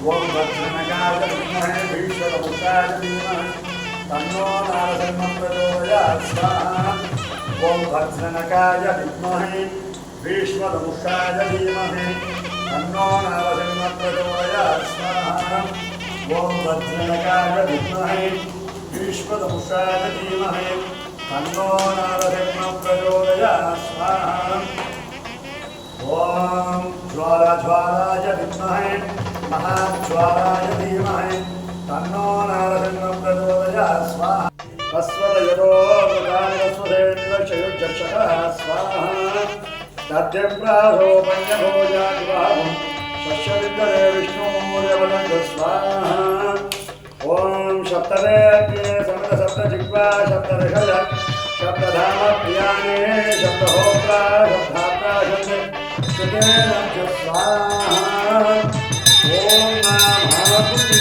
ओम भद्रनगाय विद्महे भीष्मदमुखाय धीमहि तन्नो नारसिंहः प्रचोदयात् स्वाहा। ओम भद्रनगाय विद्महे भीष्मदमुखाय धीमहि तन्नो नारसिंहः प्रचोदयात् स्वाहा। ओम भद्रनगाय विद्महे भीष्मदमुखाय धीमहि तन्नो नारसिंहः प्रचोदयात् स्वाहा। ओम ज्वालाज्वालाय विद्महे महाज्वालाय धीमहि तन्नो नारसिंहः प्रचोदयात् स्वाहा। अस्वरयतो मुदानस्वधेन्द्रचयुर्जक्षकः स्वाहा। दध्यप्रासोपन्यभोजादिवाहं शस्यविन्दरे विष्णुमूर्यवदन्तु स्वाहा। ओम सप्तवेद्ये सप्तजिह्वा सप्तऋषय शब्दधाम प्रियाणे शब्दहोत्रा शब्दात्रा शब्देन च स्वाहा। ओम महापुरुषे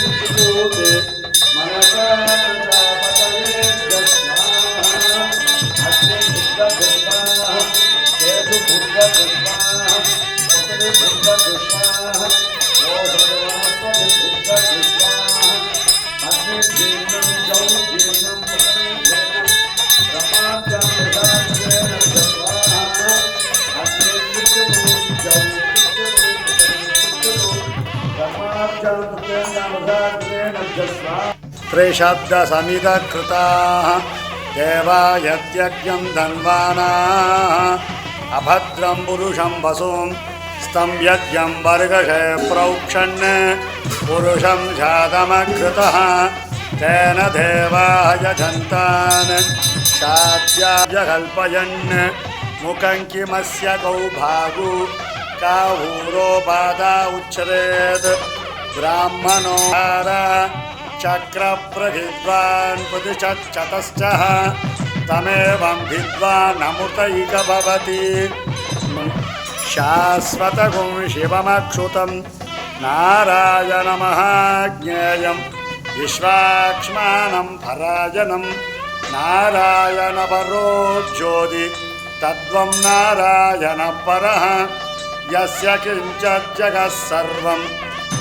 मनसा प्रजापतये च स्वाहा। अग्नि बुद्धदुष्टाः केतु बुद्धदुष्टाः पतये बुद्धदुष्टाः ओषधवनस्पति बुद्धदुष्टाः अग्नि जीर्णं जौ जीर्णं पतये जीर्णं ब्रह्माद्यं प्रजापतेन च स्वाहा। अग्नि बुद्धदुष्टौ जौ त्रिशब्द समित कृताः देवा यज्ञं धन्वानाः अभद्रं पुरुषं वसुं स्तं यज्ञं वर्गशे प्रोक्षन् पुरुषं जातमकृतः तेन देवाः यजन्तान् शाद्याय कल्पयन् मुखं किमस्य कौ भागु काहूरोपादा उच्यते ब्राह्मणो चक्रप्रविद्वान् पुरुषश्चतश्च तमेवं विद्वान् अमृतैक भवति। शाश्वतगुं शिवमक्षुतं नारायणमहाज्ञेयं विश्वाक्ष्मानं परायणं नारायणपरो ज्योति तद्वं नारायणपरः यस्य किञ्चित् जगः सर्वं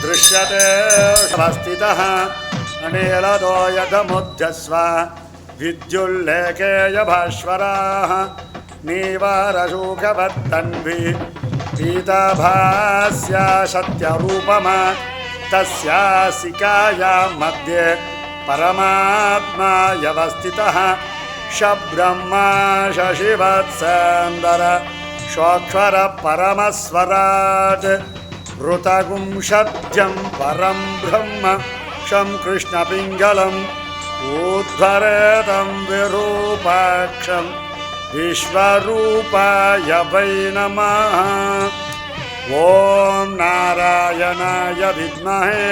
दृश्यते स्थितः अनिलदो यदमुध्यस्व विद्युल्लेखेय भास्वराः नीवारशोकवत्तन्वी पीताभास्या सत्यरूपमा तस्यासिकायां मध्ये परमात्मा यवस्थितः शब्रह्मा शशिवत्सन्दर शोक्षर परमस्वराट् ऋतगुं सत्यं परं ब्रह्म शं कृष्णपिङ्गलम् ऊर्ध्वरेतं विरूपाक्षं विश्वरूपाय वै नमः। ॐ नारायणाय विद्महे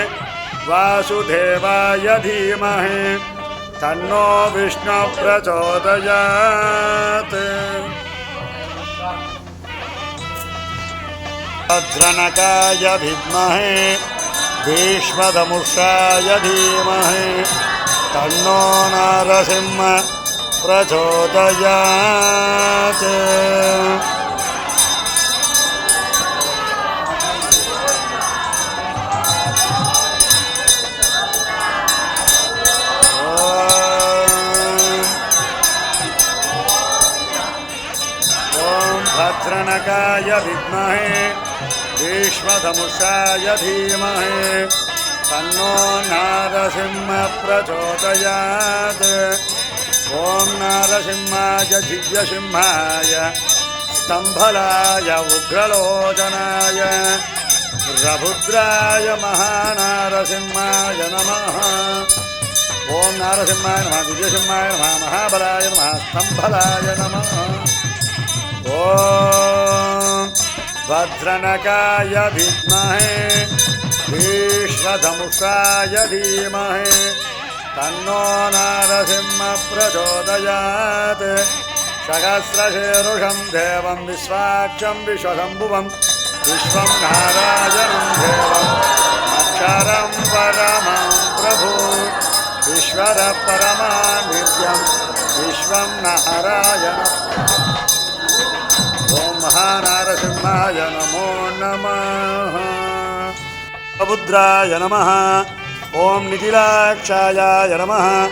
वासुदेवाय धीमहि तन्नो विष्णुः प्रचोदयात्। भद्रनकाय विद्महे भीष्मदमुषाय धीमहि तन्नो नारसिंहः प्रचोदयात्। ॐ भद्रनकाय विद्महे भीष्मदमुषाय धीमहि तन्नो नारसिंहः प्रचोदयात्। ॐ नारसिंहाय दिव्यसिंहाय स्तम्भलाय उग्रलोचनाय रभुद्राय महानारसिंहाय नमः। ॐ नारसिंहाय नमः दिव्यसिंहाय नमः महाबलाय नमः स्तम्भलाय नमः। ॐ भद्रनकाय विद्महे भीष्मदमुषाय धीमहि तन्नो नारसिंहः प्रचोदयात्। सहस्रशीर्षं देवं विश्वाक्षं विश्वशम्भुवं विश्वं नारायणं देवम् अक्षरं परमं प्रभु विश्वरः परमानित्यं विश्वं नारायणम्। ॐ महानारसिंहाय नमो नमः। बुद्राय नमः। ओम निखिलाक्षाय नमः।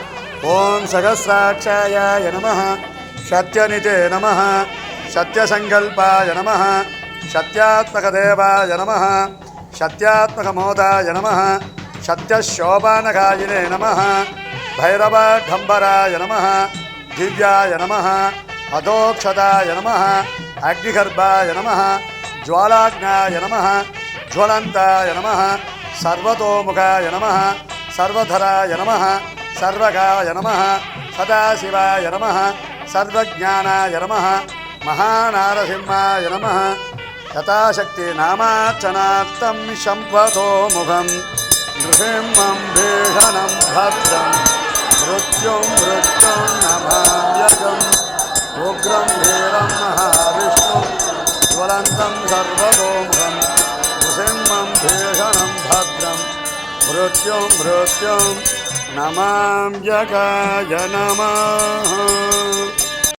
ओम सहस्राक्षाय नमः। सत्यनिते नमः। सत्यसंकल्पाय नमः। सत्यात्मकदेवाय नमः। सत्यात्मकमोदाय नमः। सत्यशोभानकायिने नमः। भैरवाढम्बराय नमः। दिव्याय नमः। अधोक्षताय नमः। अग्निगर्भाय नमः। ज्वालाग्नाय नमः। ज्वलन्ताय नमः। सर्वतोमुखाय नमः। सर्वधराय नमः। सर्वगाय नमः। सदाशिवाय नमः। सर्वज्ञानाय नमः। महानारसिंहाय नमः। यथाशक्ति नामार्चनार्थं शम्भतो मुखं नृसिंहं भीषणं भद्रं मृत्युं नमाम्यहम् उग्रं वीरं महाविष्णुं ज्वलन्तं सर्वतोमुखं नृसिंहं भीषणं भद्रं मृत्युं नमाम्यहम् नमः।